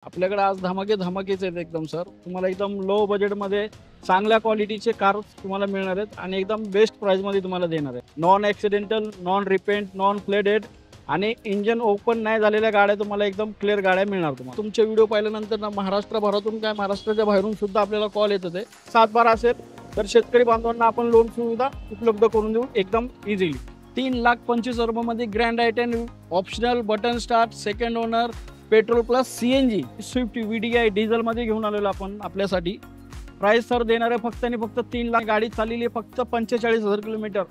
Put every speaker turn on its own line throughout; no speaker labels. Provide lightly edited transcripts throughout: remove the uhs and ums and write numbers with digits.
आपल्याकडे आज धमाकेच आहेत एकदम सर. तुम्हाला एकदम लो बजेटमध्ये चांगल्या क्वालिटीचे कार तुम्हाला मिळणार आहेत आणि एकदम बेस्ट प्राइसमध्ये तुम्हाला देणार आहे. Non accidental, non repaint, non flooded आणि इंजन ओपन नाही झालेल्या गाड्या तुम्हाला एकदम क्लिअर गाड्या मिळणार तुम्हाला. तुमचे व्हिडिओ पाहिल्यानंतर ना महाराष्ट्रभरातून काय महाराष्ट्राच्या बाहेरून सुद्धा आपल्याला कॉल येत होते. 7/12 असेल तर शेतकरी बांधवांना आपण लोन सुविधा उपलब्ध करून देऊ एकदम इझिली. 3,25,000 मध्ये ग्रँड आय10 optional button start second owner petrol plus CNG Swift VDI diesel मध्ये घेऊन आलेलो आपण आपल्यासाठी. प्राइस सर देणार आहे फक्त आणि फक्त 3 लाख. गाडी चाललेली आहे फक्त 45,000 किलोमीटर.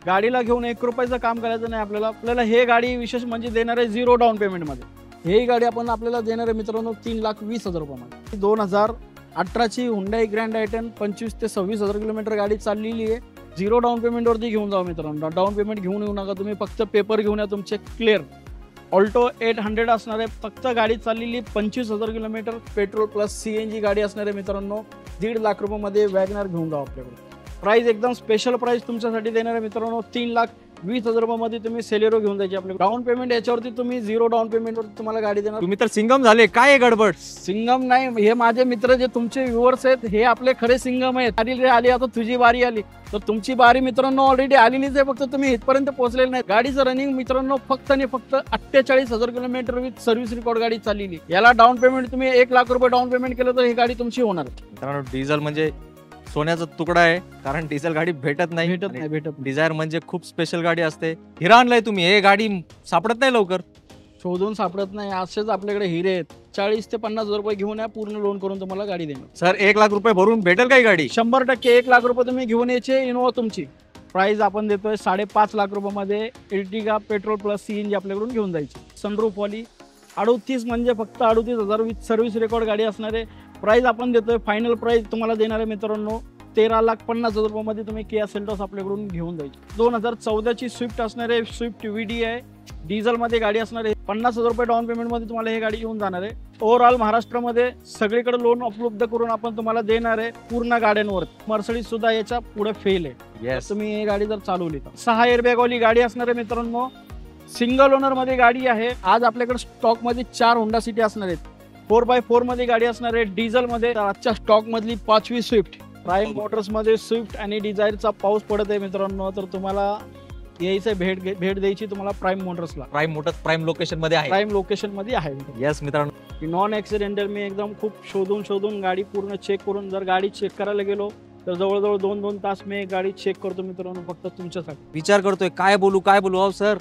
गाडीला घेऊन 1 रुपयाचं काम करायचं नाही आपल्याला हे गाडी विशेष म्हणजे देणार आहे 0 डाऊन पेमेंटमध्ये. ही गाडी आपण आपल्याला देणार आहे मित्रांनो 3,20,000 रुपयामध्ये. 2018ची हुंडाई ग्रँड आय10 25 ते 26,000 किलोमीटर गाडी चाललेली आहे. 0 डाऊन पेमेंटवरती घेऊन जाऊ मित्रांनो. डाऊन पेमेंट घेऊन येऊ नका तुम्ही, फक्त पेपर घेऊन या तुमचे क्लिअर. ऑल्टो 800 असणार आहे. फक्त गाडी चाललेली 25,000 किलोमीटर. पेट्रोल प्लस CNG गाडी असणार आहे मित्रांनो. 1.5 लाख रुपयामध्ये वॅगनर घेऊन जाऊ आपल्याकडे. प्राइस एकदम स्पेशल प्राइस तुमच्यासाठी देणार आहे मित्रांनो. 3,20,000 रुपयामध्ये तुम्ही सेलेरो घेऊन जायची आपल्याकडे. डाऊन पेमेंट याच्यावरती तुम्ही 0 डाऊन पेमेंटवरती तुम्हाला गाडी देणार.
तुम्ही तर सिंगम झाले, काय गडबड?
सिंगम नाही, हे माझे मित्र जे तुमचे व्ह्युअर्स आहेत हे आपले खरे सिंगम आहेत. आली आता तुझी बारी आली तर तुमची बारी मित्रांनो ऑलरेडी आलेलीच आहे. फक्त तुम्ही इथपर्यंत पोहोचलेले नाही. गाडीचं रनिंग मित्रांनो फक्त आणि फक्त 48,000 किलोमीटर विथ सर्व्हिस रेकॉर्ड गाडी चाललेली. याला डाऊन पेमेंट तुम्ही 1 लाख रुपये डाऊन पेमेंट केलं तर ही गाडी तुमची होणार.
मित्रांनो डिझेल म्हणजे सोन्याचा तुकडा आहे, कारण डिझेल गाडी भेटत नाही. डिझायर म्हणजे खूप स्पेशल गाडी असते. हिरा आणलाय तुम्ही, हे गाडी सापडत नाही लवकर,
शोधून सापडत नाही. असेच आपल्याकडे हिरे आहेत. 40 ते 50,000 रुपये घेऊन या, पूर्ण लोन करून तुम्हाला गाडी देणार.
सर 1 लाख रुपये भरून भेटेल काही गाडी?
100% 1 लाख रुपये तुम्ही घेऊन यायचे. इनोवा तुमची. प्राइस आपण देतोय 5.5 लाख रुपयामध्ये. एर्टिगा पेट्रोल प्लस CNG आपल्याकडून घेऊन जायची. सनरूफ वाली 38 म्हणजे फक्त 38,000 विथ सर्व्हिस रेकॉर्ड गाडी असणार आहे. प्राइस आपण देतोय फायनल प्राइस तुम्हाला देणार आहे मित्रांनो 13,50,000 रुपयामध्ये तुम्ही किया सेल्टॉस आपल्याकडून घेऊन जायची. 2014ची स्विफ्ट असणार आहे. स्विफ्ट VDI डिझेल मध्ये गाडी असणार आहे. 50,000 रुपये डाऊन पेमेंट मध्ये तुम्हाला ही गाडी घेऊन जाणार आहे. ओव्हरऑल महाराष्ट्रामध्ये सगळीकडे लोन उपलब्ध करून आपण तुम्हाला देणार आहे पूर्ण गाड्यांवर. मर्सिडीज सुद्धा याच्या पुढे फेल आहे. तुम्ही ही गाडी जर चालवली तर 6 एअरबॅग वाली गाडी असणार आहे मित्रांनो. सिंगल ओनर मध्ये गाडी आहे. आज आपल्याकडे स्टॉक मध्ये 4 होंडा सिटी असणार आहेत. 4x4 मध्ये गाडी असणार आहे. डिझेल मध्ये आजच्या स्टॉक मधली 5वी स्विफ्ट. प्राईम मोटर्स मध्ये स्विफ्ट आणि डिझायरचा पाऊस पडत आहे मित्रांनो, तर तुम्हाला यायचं भेट द्यायची तुम्हाला प्राईम मोटर्सला.
प्राईम मोटर्स प्राईम लोकेशन मध्ये आहे.
प्राईम लोकेशन मध्ये आहे.
यस मित्रांनो,
नॉन ॲक्सिडेंटल मी एकदम खूप शोधून गाडी पूर्ण चेक करून, जर गाडी चेक करायला गेलो तर जवळजवळ 2-2 तास मी गाडी चेक करतो मित्रांनो फक्त तुमच्यासाठी.
विचार करतोय काय बोलू. अहो सर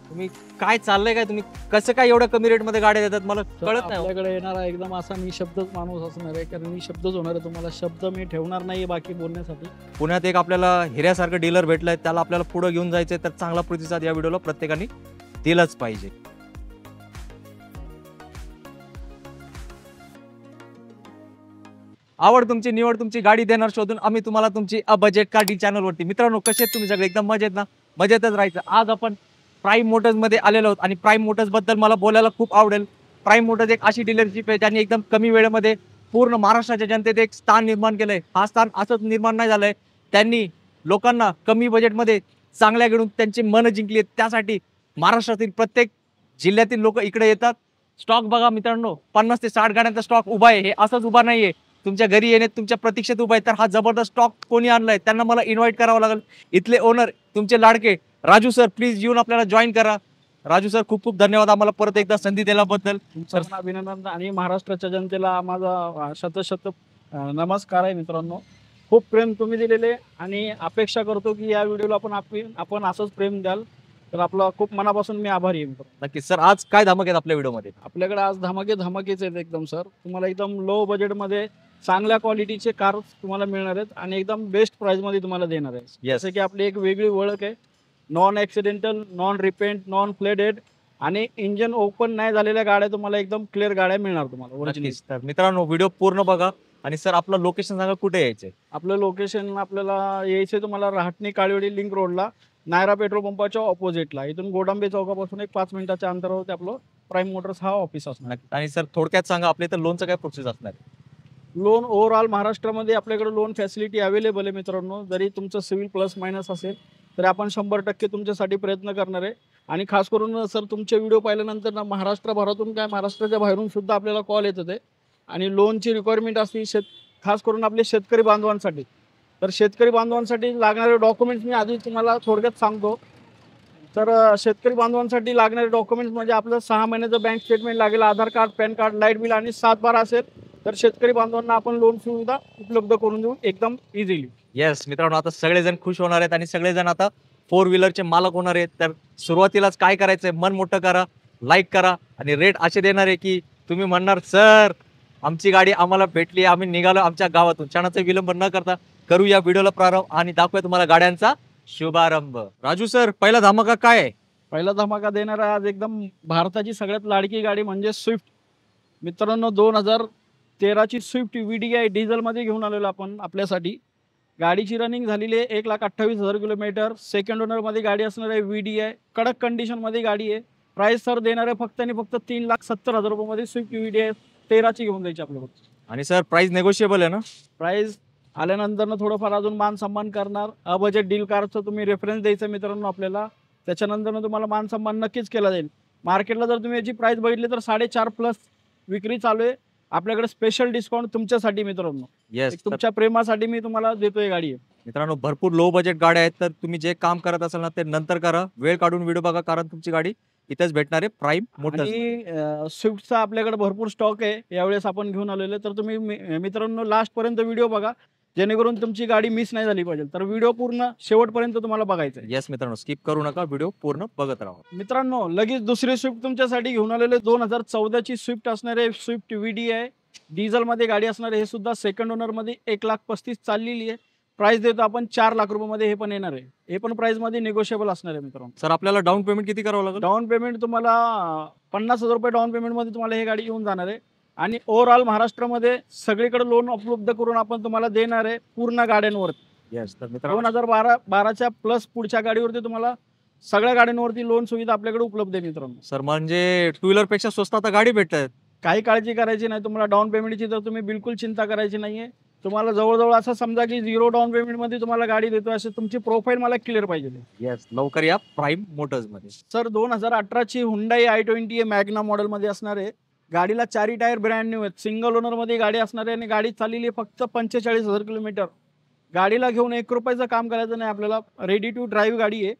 तुम्ही काय चाललंय, काय तुम्ही कसं काय एवढ्या कमी रेट मध्ये गाड्या देतात मला कळत नाही.
आपल्याकडे येणारा एकदम असा निशब्दच माणूस असणार आहे, कारण निशब्दच होणार आहे. तुम्हाला शब्द मी ठेवणार नाही बाकी बोलण्यासाठी.
पुण्यात एक आपल्याला हिऱ्यासारखं डीलर भेटलंय, त्याला आपल्याला पुढे घेऊन जायचंय, तर चांगला प्रतिसाद या व्हिडिओला प्रत्येकाने दिलाच पाहिजे. आवड तुमची, निवड तुमची, गाडी देणार शोधून आम्ही तुम्हाला तुमची बजेट कार डी चॅनल वरती. मित्रांनो कसे आहेत तुम्ही सगळे? एकदम मजेत ना? मजेतच राहायचं. आज आपण प्राईम मोटर्स मध्ये आलेलो आहोत आणि प्राईम मोटर्स बद्दल मला बोलायला खूप आवडेल. प्राईम मोटर्स एक अशी डीलरशिप आहे ज्यांनी एकदम कमी वेळेमध्ये पूर्ण महाराष्ट्राच्या जनतेत एक स्थान निर्माण केलंय. हा स्थान असंच निर्माण नाही झालंय, त्यांनी लोकांना कमी बजेटमध्ये चांगल्या घेऊन त्यांची मन जिंकली. त्यासाठी महाराष्ट्रातील प्रत्येक जिल्ह्यातील लोक इकडे येतात. स्टॉक बघा मित्रांनो, 50 ते 60 गाड्यांचा स्टॉक उभा आहे. हे असंच उभा नाहीये, तुमच्या घरी येणे तुमच्या प्रतीक्षेत उभा आहे. तर हा जबरदस्त स्टॉक कोणी आणलाय त्यांना मला इन्व्हाइट करावं लागेल. इथले ओनर तुमचे लाडके राजू सर, प्लीज येऊन आपल्याला जॉईन करा. राजू सर खूप खूप धन्यवाद आम्हाला परत एकदा संधी दिल्याबद्दल.
सर अभिनंदन आणि महाराष्ट्राच्या जनतेला माझा शत नमस्कार आहे मित्रांनो. खूप प्रेम तुम्ही दिलेले आणि अपेक्षा करतो की या व्हिडिओला आपण असंच प्रेम द्याल, तर आपला खूप मनापासून मी आभारी आहे.
नक्कीच सर. आज काय धमक आहेत आपल्या व्हिडिओमध्ये?
आपल्याकडे आज धमाकेच आहेत एकदम सर. तुम्हाला एकदम लो बजेटमध्ये चांगल्या क्वालिटीचे कार तुम्हाला मिळणार आहेत आणि एकदम बेस्ट प्राइसमध्ये तुम्हाला देणार आहे. जसं की आपली एक वेगळी ओळख आहे. Non accidental, non repaint, non flooded आणि इंजन ओपन नाही झालेल्या गाड्या तुम्हाला एकदम क्लिअर गाड्या मिळणार तुम्हाला.
तर मित्रांनो व्हिडिओ पूर्ण बघा. आणि सर आपलं लोकेशन सांगा, कुठे यायचंय?
आपलं लोकेशन आपल्याला यायचंय तुम्हाला राहटणी काळेवाडी लिंक रोडला, नायरा पेट्रोल पंपाच्या ऑपोजिटला. इथून गोडांबे चौकापासून एक 5 मिनिटाच्या अंतरावरती आपलं प्राईम मोटर्स हा ऑफिस असणार.
आणि सर थोडक्यात सांगा आपल्या इथं लोनचं काय प्रोसेस असणार?
लोन ओव्हरऑल महाराष्ट्रामध्ये आपल्याकडे लोन फॅसिलिटी अवेलेबल आहे मित्रांनो. जरी तुमचं सिव्हिल प्लस मायनस असेल तरी आपण 100% तुमच्यासाठी प्रयत्न करणार आहे. आणि खास करून सर तुमचे व्हिडिओ पाहिल्यानंतर ना महाराष्ट्रभरातून काय महाराष्ट्राच्या बाहेरून सुद्धा आपल्याला कॉल येत होते आणि लोनची रिक्वायरमेंट असते खास करून आपले शेतकरी बांधवांसाठी. तर शेतकरी बांधवांसाठी लागणारे डॉक्युमेंट्स मी आधी तुम्हाला थोडक्यात सांगतो. तर शेतकरी बांधवांसाठी लागणारे डॉक्युमेंट्स म्हणजे आपलं 6 महिन्याचं बँक स्टेटमेंट लागेल, Aadhaar card, PAN card, light bill आणि 7/12 असेल तर शेतकरी बांधवांना आपण लोन सुविधा उपलब्ध करून देऊ एकदम इझिली.
येस मित्रांनो, आता सगळेजण खुश होणार आहेत आणि सगळेजण आता 4 व्हीलरचे मालक होणार आहेत. तर सुरुवातीलाच काय करायचंय, मन मोठं करा, लाईक करा आणि रेट असे देणार आहे की तुम्ही म्हणणार सर आमची गाडी आम्हाला भेटली, आम्ही निघालो आमच्या गावातून. क्षणाचा विलंब न करता करू या व्हिडिओला प्रारंभ आणि दाखवूया तुम्हाला गाड्यांचा शुभारंभ. राजू सर, पहिला धमाका काय आहे?
पहिला धमाका देणारा आज एकदम भारताची सगळ्यात लाडकी गाडी म्हणजे स्विफ्ट. मित्रांनो 2013ची स्विफ्ट VDI डिझेलमध्ये घेऊन आलेलो आपण आपल्यासाठी. गाडीची रनिंग झालेली आहे 1,28,000 किलोमीटर. सेकंड ओनरमध्ये गाडी असणार आहे. VDI कडक कंडिशनमध्ये गाडी आहे. प्राइस सर देणार आहे फक्त आणि फक्त 3,70,000 रुपयामध्ये स्विफ्ट VDI 13ची घेऊन जायची आपल्याला.
आणि सर प्राइस नेगोशिएबल आहे ना?
प्राइस आल्यानंतर थोडंफार अजून मान सन्मान करणार. बजेट डील कारचं तुम्ही रेफरन्स द्यायचं मित्रांनो आपल्याला. त्याच्यानंतर तुम्हाला मान सन्मान नक्कीच केला जाईल. मार्केटला जर तुम्ही याची प्राइस बघितली तर 4.5+ विक्री चालू आहे. आपल्याकडे स्पेशल डिस्काउंट तुमच्यासाठी मित्रांनो.
येस,
तुमच्या प्रेमासाठी मी तुम्हाला देतोय गाडी.
मित्रांनो भरपूर लो बजेट गाड्या आहेत. तर तुम्ही जे काम करत असाल ना ते नंतर करा, वेळ काढून व्हिडिओ बघा, कारण तुमची गाडी इथेच भेटणार आहे प्राईम मोटर्स.
आणि स्विफ्टचा आपल्याकडे भरपूर स्टॉक आहे यावेळेस आपण घेऊन आलेले. तर तुम्ही मित्रांनो लास्ट पर्यंत व्हिडिओ बघा जेणेकरून तुमची गाडी मिस नाही झाली पाहिजे. तर व्हिडिओ पूर्ण शेवटपर्यंत तुम्हाला बघायचं आहे.
येस मित्रांनो, स्किप करू नका, व्हिडिओ पूर्ण बघत राहा.
मित्रांनो लगेच दुसरी स्विफ्ट तुमच्यासाठी घेऊन आलेले. 2014ची स्विफ्ट असणार आहे. स्विफ्ट VDI डिझेल मध्ये गाडी असणार आहे. हे सुद्धा सेकंड ओनर मध्ये 1,35,000 चाललेली आहे. प्राइस देतो आपण 4 लाख रुपयामध्ये हे पण येणार आहे. हे पण प्राइस मध्ये निगोशिएबल असणार आहे मित्रांनो.
सर आपल्याला डाऊन पेमेंट किती करावं लागेल?
डाऊन पेमेंट तुम्हाला 50,000 रुपये डाऊन पेमेंट मध्ये तुम्हाला हे गाडी घेऊन जाणार आहे. आणि ओव्हरऑल महाराष्ट्रामध्ये सगळीकडे लोन उपलब्ध करून आपण तुम्हाला देणार आहे पूर्ण गाड्यांवर.
येस तर मित्रांनो
2012च्या प्लस पुढच्या गाडीवरती तुम्हाला सगळ्या गाड्यांवरती लोन सुविधा आपल्याकडे उपलब्ध आहे मित्रांनो.
सर म्हणजे टू व्हीलर पेक्षा स्वस्त आता गाडी भेटतात.
काही काळजी करायची नाही तुम्हाला. डाऊन पेमेंटची तर तुम्ही बिलकुल चिंता करायची नाहीये. तुम्हाला जवळजवळ असं समजा की 0 डाऊन पेमेंट मध्ये तुम्हाला गाडी देतो. असे तुमची प्रोफाईल मला क्लिअर पाहिजे.
येस लवकर या प्राईम मोटर्स मध्ये.
सर 2018ची हुंडाई i20 मॅग्ना मॉडेल मध्ये असणार आहे. गाडीला 4 टायर ब्रँड न्यू आहेत. सिंगल ओनर मध्ये गाडी असणार आहे आणि गाडी चाललेली आहे फक्त 45,000 किलोमीटर. गाडीला घेऊन 1 रुपयाचं काम करायचं नाही आपल्याला. रेडी टू ड्राईव्ह गाडी आहे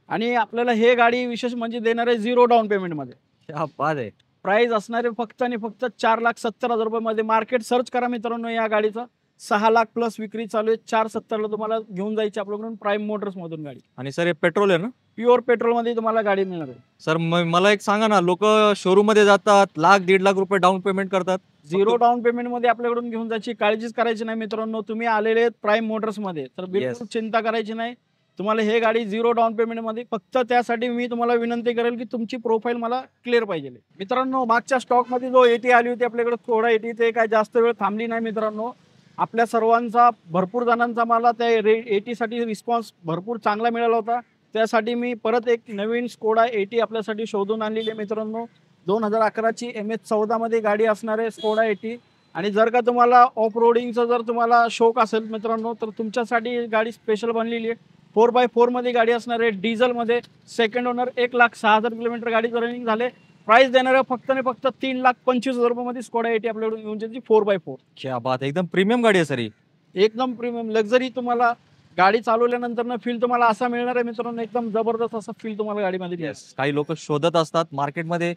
आणि आपल्याला हे गाडी विशेष म्हणजे देणार आहे 0 डाऊन पेमेंट मध्ये.
क्या बात आहे.
प्राइस असणार आहे फक्त आणि फक्त 4,70,000 रुपयामध्ये. मार्केट सर्च करा मित्रांनो या गाडीचा. 6 लाख प्लस विक्री चालू आहे. 470 तुम्हाला घेऊन जायची आपल्याकडून प्राईम मोटर्स मधून गाडी.
आणि सर हे पेट्रोल आहे ना?
प्युअर पेट्रोल मध्ये तुम्हाला गाडी मिळणार आहे.
सर मला एक सांगा ना, लोक शोरूम मध्ये जातात, 1,00,000-1,50,000 रुपये डाऊन पेमेंट करतात.
0 डाऊन पेमेंट मध्ये आपल्याकडून घेऊन जायची काळजीच करायची नाही मित्रांनो. तुम्ही आलेले आहेत प्राईम मोटर्स मध्ये तर बिलकुल चिंता करायची नाही. तुम्हाला हे गाडी 0 डाऊन पेमेंट मध्ये. फक्त त्यासाठी मी तुम्हाला विनंती करेल की तुमची प्रोफाईल मला क्लिअर पाहिजे. मित्रांनो मागच्या स्टॉक मध्ये जो AT आली होती आपल्याकडे थोडा AT ते काय जास्त वेळ थांबली नाही मित्रांनो. आपल्या सर्वांचा भरपूर जणांचा मला त्या AT साठी रिस्पॉन्स भरपूर चांगला मिळाला होता. त्यासाठी मी परत एक नवीन स्कोडा AT आपल्यासाठी शोधून आणलेली आहे मित्रांनो. 2011ची MH14 मध्ये गाडी असणार आहे स्कोडा AT. आणि जर का तुम्हाला ऑफ रोडिंगचा जर तुम्हाला शौक असेल मित्रांनो तर तुमच्यासाठी गाडी स्पेशल बनलेली आहे. 4x4 मध्ये गाडी असणार आहे डिझेल मध्ये. सेकंड ओनर 1,06,000 किलोमीटर गाडीचं रनिंग झाले. प्राइस देणार आहे फक्त आणि फक्त 3,25,000 रुपयामध्ये स्कोडा AT आपल्याकडून घेऊन जायची 4x4.
क्या बात आहे. एकदम प्रीमियम गाडी आहे सर ही.
एकदम प्रीमियम लक्झरी. तुम्हाला गाडी चालवल्यानंतर फील तुम्हाला असा मिळणार आहे मित्रांनो. एकदम जबरदस्त असा फील तुम्हाला गाडीमध्ये मिळेल.
काही लोक शोधत असतात मार्केटमध्ये,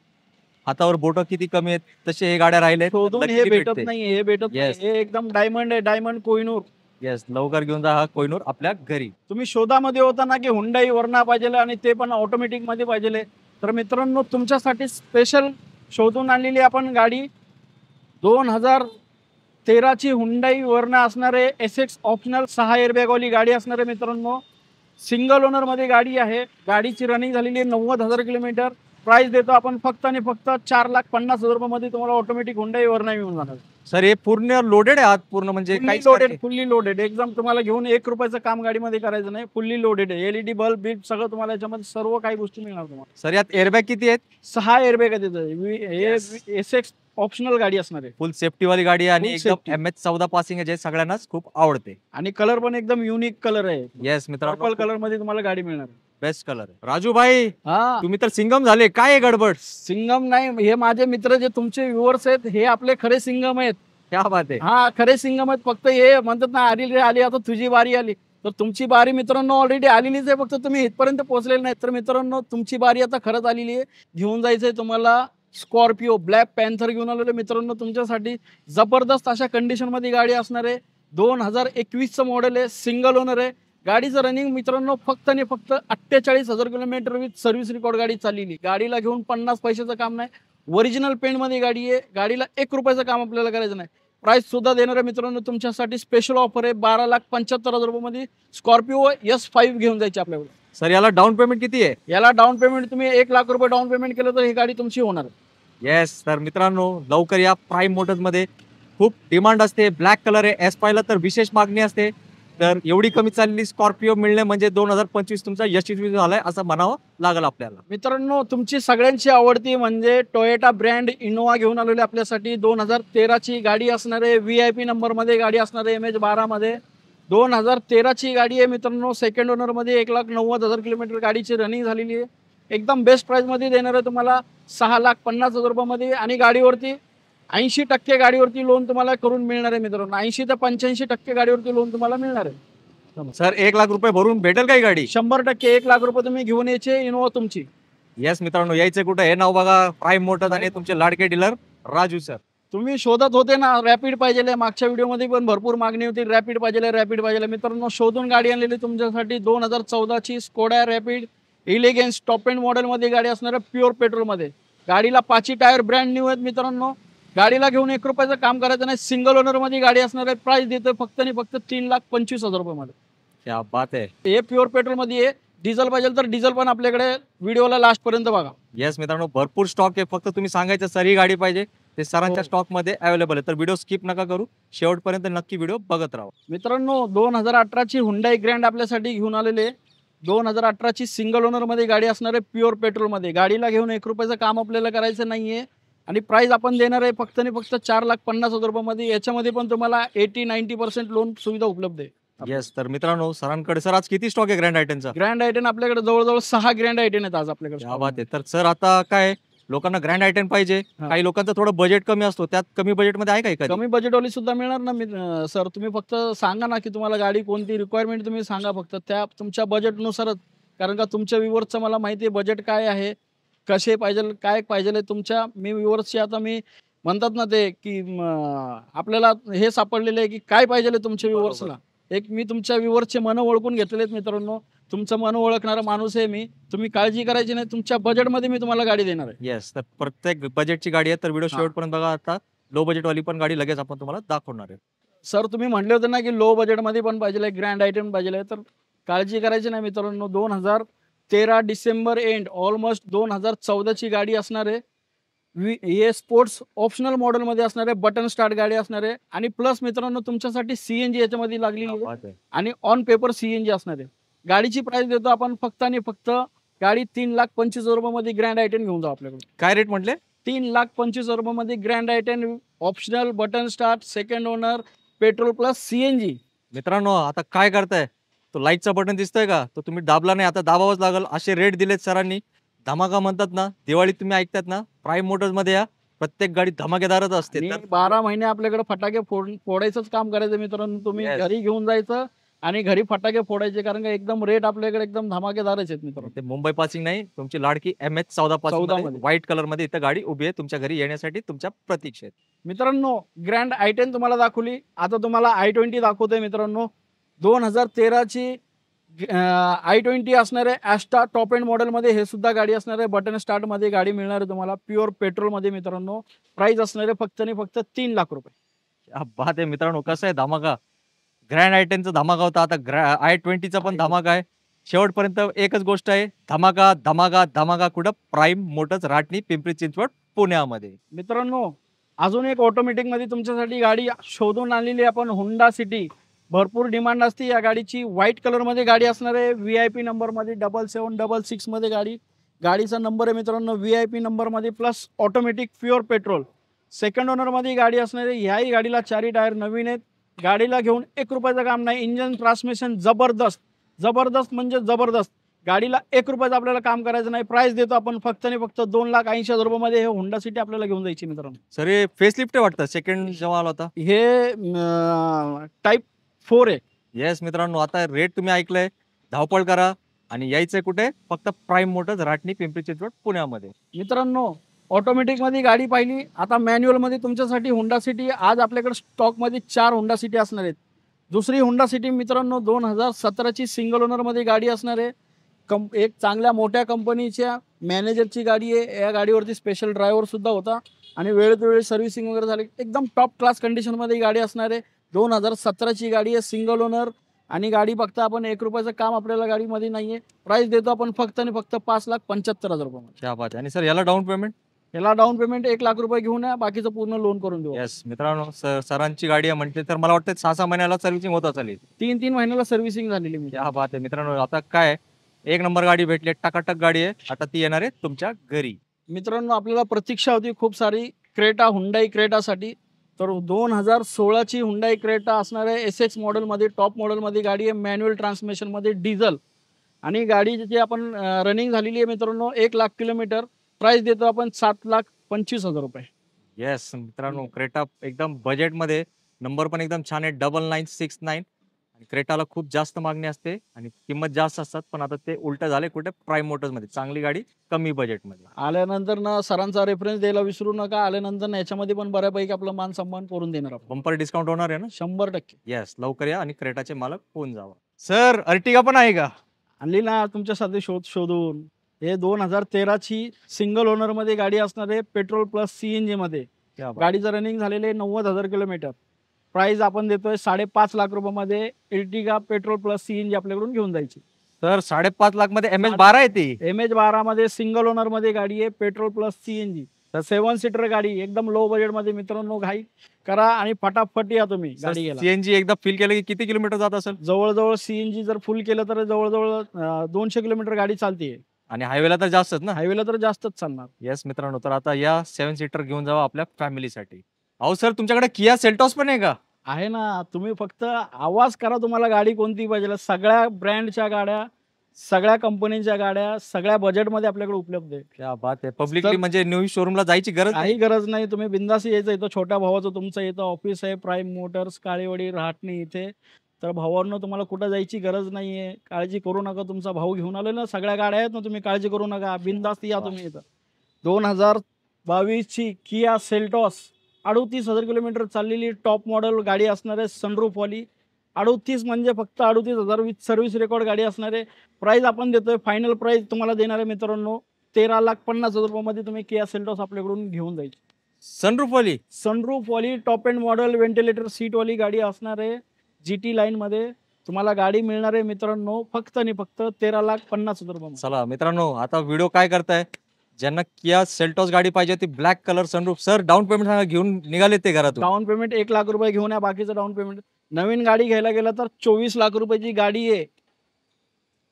हातावर बोट किती कमी आहेत तसे हे गाड्या राहिले
शोधून हे भेटत नाही. हे भेटत नाही. हे एकदम डायमंड आहे. डायमंड कोहिनूर.
येस लवकर घेऊन जा हा कोहिनूर आपल्या घरी.
तुम्ही शोधामध्ये होता ना की हुंडाई वरना पाहिजे आणि ते पण ऑटोमॅटिक मध्ये पाहिजे तर मित्रांनो तुमच्यासाठी स्पेशल शोधून आणलेली आपण गाडी 2013ची हुंडाई वरना असणारे SX ऑप्शनल 6 एअरबॅग वाली गाडी असणार आहे मित्रांनो. सिंगल ओनर मध्ये गाडी आहे. गाडीची रनिंग झालेली आहे 90,000 किलोमीटर. प्राइस देतो आपण फक्त आणि फक्त 4,50,000 रुपयामध्ये तुम्हाला ऑटोमॅटिक हुंडाई वरना मिळून जाणार.
सर हे पूर्ण लोडेड आहे आत पूर्ण म्हणजे
फुल्ली लोडेड. एकदम तुम्हाला घेऊन 1 रुपयाचं काम गाडीमध्ये करायचं नाही. फुल्ली लोडेड आहे. LED बल्ब बिल्ब सगळं तुम्हाला याच्यामध्ये सर्व काही गोष्टी मिळणार तुम्हाला.
सर यात एअरबॅग किती आहेत?
6 एअरबॅग आहेत. SX ऑप्शनल गाडी असणार आहे.
फुल सेफ्टी वाली गाडी आहे आणि
Full
एकदम
safety.
MH14 पासिंग आहे जे सगळ्यांनाच खूप आवडते.
आणि कलर पण एकदम युनिक कलर आहे.
येस मित्रांनो
पर्पल कलर मध्ये तुम्हाला गाडी मिळणार.
बेस्ट कलर आहे. राजू भाई
हा,
तुम्ही तर सिंगम झाले, काय आहे गडबड?
सिंगम नाही, हे माझे मित्र जे तुमचे व्ह्युअर्स आहेत हे आपले खरे सिंगम आहेत.
क्या बात आहे.
हा, खरे सिंगम आहेत. फक्त हे म्हणतात ना, आली रे आली, आता तुझी बारी आली. तर तुमची बारी मित्रांनो ऑलरेडी आलेलीच आहे, फक्त तुम्ही इथपर्यंत पोहोचलेले नाही. तर मित्रांनो तुमची बारी आता खरंच आलेली आहे. घेऊन जायचंय तुम्हाला स्कॉर्पिओ ब्लॅक पॅन्थर घेऊन आलेलो मित्रांनो तुमच्यासाठी. जबरदस्त अशा कंडिशन मध्ये गाडी असणार आहे. 2021चं मॉडेल आहे, सिंगल ओनर आहे. गाडीचं रनिंग मित्रांनो फक्त आणि फक्त 48,000 किलोमीटर विथ सर्व्हिस रेकॉर्ड गाडी चाललेली. गाडीला घेऊन 50 पैशाचं काम नाही. ओरिजिनल पेंट मध्ये गाडी आहे. गाडीला 1 रुपयाचं काम आपल्याला करायचं नाही. प्राइस सुद्धा देणार आहे मित्रांनो तुमच्यासाठी. स्पेशल ऑफर आहे. 12,75,000 रुपयामध्ये स्कॉर्पिओ S5 घेऊन जायची आपल्याकडे.
सर याला डाऊन पेमेंट किती आहे?
याला डाऊन पेमेंट तुम्ही 1 लाख रुपये डाऊन पेमेंट केलं तर ही गाडी तुमची होणार आहे.
येस. तर मित्रांनो लवकर या. प्राईम मोटर्स मध्ये खूप डिमांड असते. ब्लॅक कलर आहे. S5 ला तर विशेष मागणी असते. तर एवढी कमी चाललेली स्कॉर्पिओ मिळणे म्हणजे 2025 तुमचा यशस्वी झालाय असं म्हणावं लागेल आपल्याला.
मित्रांनो तुमची सगळ्यांची आवडती म्हणजे टोयोटा ब्रँड इनोवा घेऊन आलेली आपल्यासाठी. 2013ची गाडी असणार आहे. VIP नंबर मध्ये गाडी असणार आहे. MH12 मध्ये 2013ची गाडी आहे मित्रांनो. सेकंड ओनर मध्ये 1,90,000 किलोमीटर गाडीची रनिंग झालेली आहे. एकदम बेस्ट प्राइस मध्ये देणार आहे तुम्हाला 6,50,000 रुपयामध्ये. आणि गाडीवरती 80% गाडीवरती लोन तुम्हाला करून मिळणार आहे मित्रांनो. 80 ते 85% गाडीवरती लोन तुम्हाला मिळणार आहे.
सर 1 लाख रुपये भरून भेटेल काही गाडी?
100% 1 लाख रुपये तुम्ही घेऊन यायचे इनोवा तुमची.
येस मित्रांनो यायचं कुठं? हे नाव बघा, प्राईम मोटर्स आणि तुमचे लाडके डीलर राजू सर.
तुम्ही शोधत होते ना रॅपिड पाहिजे, मागच्या व्हिडिओमध्ये पण भरपूर मागणी होती रॅपिड पाहिजे. मित्रांनो शोधून गाडी आणलेली तुमच्यासाठी. 2014ची Skoda Rapid Elegance top end model मध्ये गाडी असणार आहे. प्युअर पेट्रोल मध्ये. गाडीला 5 टायर ब्रँड न्यू आहेत मित्रांनो. गाडीला घेऊन 1 रुपयाचं काम करायचं नाही. सिंगल ओनर मध्ये गाडी असणार आहे. प्राइस देतोय फक्त आणि फक्त 3,25,000 रुपये मध्ये.
क्या बात आहे.
हे प्युअर पेट्रोल मध्ये आहे. डिझेल पाहिजे तर डिझेल पण आपल्याकडे. व्हिडिओला लास्ट पर्यंत बघा.
येस मित्रांनो भरपूर स्टॉक आहे. फक्त तुम्ही सांगायचं सर ही गाडी पाहिजे, ते सरांच्या स्टॉक मध्ये अवेलेबल आहे. तर व्हिडिओ स्किप नका करू, शेवटपर्यंत नक्की व्हिडिओ बघत राहा.
मित्रांनो 2018ची हुंडाई ग्रँड आपल्यासाठी घेऊन आलेले. 2018ची सिंगल ओनर मध्ये गाडी असणार आहे. प्युअर पेट्रोल मध्ये. गाडीला घेऊन 1 रुपयाचं काम आपल्याला करायचं नाहीये. आणि प्राइस आपण देणार आहे फक्त आणि फक्त 4,50,000 रुपयामध्ये. याच्यामध्ये पण तुम्हाला 80-90% लोन सुविधा उपलब्ध आहे.
येस. तर मित्रांनो सरांकडे सर आज किती स्टॉक आहे ग्रँड आयटनचा?
ग्रँड आयटन आपल्याकडे जवळजवळ 6 ग्रँड आयटन आहेत आज आपल्याकडे.
क्या बात आहे. तर सर आता काय लोकांना ग्रँड आयटन पाहिजे, काही लोकांचं थोडं बजेट कमी असतो, त्यात कमी बजेट मध्ये आहे का?
कमी बजेटवाली सुद्धा मिळणार ना सर. तुम्ही फक्त सांगा ना की तुम्हाला गाडी कोणती रिक्वायरमेंट तुम्ही सांगा फक्त त्या तुमच्या बजेटनुसारच. कारण का तुमच्या व्ह्युअर्सचं मला माहिती आहे बजेट काय आहे, कसे पाहिजे, काय पाहिजे तुमच्या. मी व्ह्युअर्सची आता मी म्हणतात ना ते की आपल्याला हे सापडलेलं आहे की काय पाहिजे तुमच्या व्ह्युअर्सला. एक मी तुमच्या व्ह्युअर्सचे मन ओळखून घेतलेले आहेत मित्रांनो. तुमचं मन ओळखणारा माणूस आहे मी. तुम्ही काळजी करायची नाही. तुमच्या बजेटमध्ये मी तुम्हाला गाडी देणार आहे.
येस. तर प्रत्येक बजेटची गाडी आहे. तर व्हिडिओ शेवटपर्यंत बघा. आता लो बजेटवाली पण गाडी लगेच आपण तुम्हाला दाखवणार आहे.
सर तुम्ही म्हटले होते ना की लो बजेटमध्ये पण पाहिजे, ग्रँड आयटम पाहिजे. तर काळजी करायची नाही मित्रांनो. 2013 डिसेंबर एंड ऑलमोस्ट 2014ची गाडी असणार आहे. हे स्पोर्ट्स ऑप्शनल मॉडेल मध्ये असणार आहे. बटन स्टार्ट गाडी असणार आहे. आणि प्लस मित्रांनो तुमच्यासाठी CNG याच्यामध्ये लागलेली आहे. आणि ऑन पेपर CNG असणार आहे. गाडीची प्राइस देतो आपण फक्त आणि फक्त. गाडी 3,25,000 रुपयामध्ये ग्रँड आयटन घेऊन जाऊ आपल्याकडे.
काय रेट म्हटले?
3,25,000 रुपयामध्ये grand i ten optional button start second owner petrol plus CNG.
मित्रांनो आता काय करताय? तो लाईटचा बटन दिसतोय का? तो तुम्ही दाबला नाही, आता दाबावंच लागेल. असे रेट दिलेत सरांनी. धमाका म्हणतात ना, दिवाळीत तुम्ही ऐकतात ना, प्राईम मोटर्स मध्ये या. प्रत्येक गाडी धमाकेदारच असते.
12 महिने आपल्याकडे फटाके फोडायचंच काम करायचं मित्रांनो. तुम्ही घरी घेऊन जायचं आणि घरी फटाके फोडायचे. कारण का एकदम रेट आपल्याकडे एकदम धमाकेदारच आहेत मित्रांनो.
ते मुंबई पासिंग नाही, तुमची लाडकी MH14 पासिंग व्हाईट कलर मध्ये इथं गाडी उभी आहे तुमच्या घरी येण्यासाठी तुमच्या प्रतीक्षेत.
मित्रांनो ग्रँड आयटेन तुम्हाला दाखवली. आता तुम्हाला i20 दाखवतोय मित्रांनो. 2013ची i20 असणार आहे. ॲस्टा टॉप एंड मॉडेल मध्ये हे सुद्धा गाडी असणार आहे. बटन स्टार्ट मध्ये गाडी मिळणार आहे तुम्हाला. प्युअर पेट्रोल मध्ये मित्रांनो. प्राइस असणार आहे फक्त आणि फक्त 3 लाख रुपये.
क्या बात आहे मित्रांनो. कसं आहे धमाका. ग्रँड आयटेनचा धमाका होता, आता i20चा पण धमाका आहे. शेवटपर्यंत एकच गोष्ट आहे, धमाका धमाका धमाका कुठं? प्राईम मोटर्स राटणी पिंपरी चिंचवड पुण्यामध्ये.
मित्रांनो अजून एक ऑटोमॅटिक मध्ये तुमच्यासाठी गाडी शोधून आणलेली आपण. हुंडा सिटी. भरपूर डिमांड असते या गाडीची. व्हाईट कलर मध्ये गाडी असणार आहे. VIP नंबर मध्ये 7766 मध्ये गाडी. गाडीचा नंबर आहे मित्रांनो VIP नंबर मध्ये plus automatic pure petrol. Second owner मध्ये गाडी असणार आहे. ह्याही गाडीला 4 टायर नवीन आहेत. गाडीला घेऊन 1 रुपयाचं काम नाही. इंजन ट्रान्समिशन जबरदस्त. जबरदस्त म्हणजे जबरदस्त. गाडीला 1 रुपयाचं आपल्याला काम करायचं नाही. प्राइस देतो आपण फक्त आणि फक्त 2,80,000 रुपयामध्ये हे होंडा सिटी आपल्याला घेऊन जायची मित्रांनो.
सर हे फेसलिफ्ट आहे वाटतं, सेकंड जेव्हा आला होता.
हे टाइप 4 आहे.
येस मित्रांनो, आता रेट तुम्ही ऐकलंय. धावपळ करा आणि यायचंय कुठे? फक्त प्राईम मोटर्स, राटणी, पिंपरी चिंचवड, पुण्यामध्ये.
मित्रांनो ऑटोमॅटिकमध्ये गाडी पाहिली, आता मॅन्युअलमध्ये तुमच्यासाठी होंडा सिटी आज आपल्याकडे स्टॉकमध्ये 4 होंडा सिटी असणार आहेत. दुसरी होंडा सिटी मित्रांनो 2017ची सिंगल ओनरमध्ये गाडी असणार आहे. एक चांगल्या मोठ्या कंपनीच्या मॅनेजरची गाडी आहे. या गाडीवरती स्पेशल ड्रायव्हर सुद्धा होता आणि वेळेत वेळी सर्व्हिसिंग वगैरे झाली. एकदम टॉप क्लास कंडिशनमध्ये ही गाडी असणार आहे. 2017ची गाडी आहे, सिंगल ओनर आणि गाडी बघता आपण 1 रुपयाचं काम आपल्याला गाडीमध्ये नाहीये. प्राइस देतो आपण फक्त आणि फक्त 5,75,000 रुपये.
क्या बात आहे. आणि सर याला डाऊन पेमेंट?
याला डाऊन पेमेंट 1 लाख रुपये घेऊन या, बाकीचं पूर्ण लोन करून देऊ.
येस मित्रांनो, सरांची गाडी आहे म्हटली तर मला वाटतं 6-6 महिन्याला सर्व्हिसिंग होता चालेल.
3-3 महिन्याला सर्व्हिसिंग झालेली मी.
क्या बात आहे मित्रांनो. आता काय, एक नंबर गाडी भेटली, टकाटक गाडी आहे. आता ती येणार आहे तुमच्या घरी.
मित्रांनो आपल्याला प्रतीक्षा होती खूप सारी क्रेटा, हुंडाई क्रेटासाठी. तर 2016ची हुंडाई क्रेटा असणार आहे. SX मॉडेलमध्ये, टॉप मॉडेलमध्ये गाडी आहे, मॅन्युअल ट्रान्समिशनमध्ये, डिझेल. आणि गाडी जी आपण रनिंग झालेली आहे मित्रांनो 1 लाख किलोमीटर. प्राइस देतो आपण 7,25,000 रुपये.
येस मित्रांनो, क्रेटा एकदम बजेटमध्ये, नंबर पण एकदम छान आहे, 9969. आणि क्रेटाला खूप जास्त मागणी असते आणि किंमत जास्त असतात, पण आता ते उलट झाले कुठे? प्राईम मोटर्समध्ये. चांगली गाडी कमी बजेटमध्ये.
आल्यानंतर ना सरांचा रेफरन्स द्यायला विसरू नका. आल्यानंतर ना याच्यामध्ये पण बऱ्यापैकी आपला मान सन्मान करून देणार आपण.
बंपर डिस्काउंट होणार आहे ना?
100%.
येस, लवकर या आणि क्रेटाचे मालक होऊन जावा. सर अर्टिगा पण आहे का?
आणली ना तुमच्यासाठी शोधून. हे 2013ची सिंगल ओनरमध्ये गाडी असणार आहे, पेट्रोल प्लस CNG मध्ये. गाडीचं रनिंग झालेले 90,000 किलोमीटर. प्राइस आपण देतोय 5.5 लाख रुपयामध्ये. एर्टिगा पेट्रोल प्लस CNG आपल्याकडून घेऊन जायची.
सर 5.5 लाख मध्ये MH12 येते.
MH12 मध्ये सिंगल ओनर मध्ये गाडी आहे, पेट्रोल प्लस CNG. तर 7 सीटर गाडी एकदम लो बजेट मध्ये. मित्रांनो घाई करा आणि फटाफट या तुम्ही गाडी घ्यायला.
CNG एकदा फिल केलं की किती किलोमीटर जात असेल?
जवळजवळ CNG जर फुल केलं तर जवळजवळ 200 किलोमीटर गाडी चालते.
आणि हायवेला तर जास्तच ना?
हायवेला तर जास्तच चालणार.
येस मित्रांनो, तर आता या 7 सीटर घेऊन जावा आपल्या फॅमिलीसाठी. अहो सर, तुमच्याकडे किया सेल्टॉस पण आहे का?
आहे ना. तुम्ही फक्त आवाज करा, तुम्हाला गाडी कोणती पाहिजे. सगळ्या ब्रँडच्या गाड्या, सगळ्या कंपनीच्या गाड्या, सगळ्या बजेटमध्ये आपल्याकडे उपलब्ध आहे.
क्या बात आहे. पब्लिकली म्हणजे न्यू शोरूमला जायची गरज
काही गरज नाही. तुम्ही बिंदास यायचं. इथं छोट्या भावाचं तुमचं इथं ऑफिस आहे, प्राईम मोटर्स, काळेवाडी, राहटणी इथे. तर भावांनो तुम्हाला कुठं जायची गरज नाहीये. काळजी करू नका. तुमचा भाऊ घेऊन आले ना, सगळ्या गाड्या आहेत ना, तुम्ही काळजी करू नका. बिंदास या तुम्ही इथं. 2022ची किया सेल्टॉस 38,000 किलोमीटर चाललेली टॉप मॉडेल गाडी असणार आहे, सनरूफवाली. 38 म्हणजे फक्त 38,000 विथ सर्व्हिस रेकॉर्ड गाडी असणार आहे. प्राइस आपण देतोय, फायनल प्राइस तुम्हाला देणार आहे मित्रांनो 13,50,000 रुपयामध्ये तुम्ही किया सेल्टॉस आपल्याकडून घेऊन जायची. सनरूफवाली टॉप एंड मॉडेल व्हेंटिलेटर सीटवाली गाडी असणार आहे. GT लाईनमध्ये तुम्हाला गाडी मिळणार आहे मित्रांनो फक्त आणि फक्त 13,50,000 रुपये.
चला मित्रांनो, आता व्हिडिओ काय करताय? ज्यांना किया सेल्टॉस गाडी पाहिजे ती black colour sunroof, sir down payment सांगा, घेऊन निघाले ते घरातून.
डाऊन पेमेंट 1 लाख रुपये घेऊन या. बाकीचं डाऊन पेमेंट. नवीन गाडी घ्यायला गेलं तर 24 लाख रुपयाची गाडी आहे.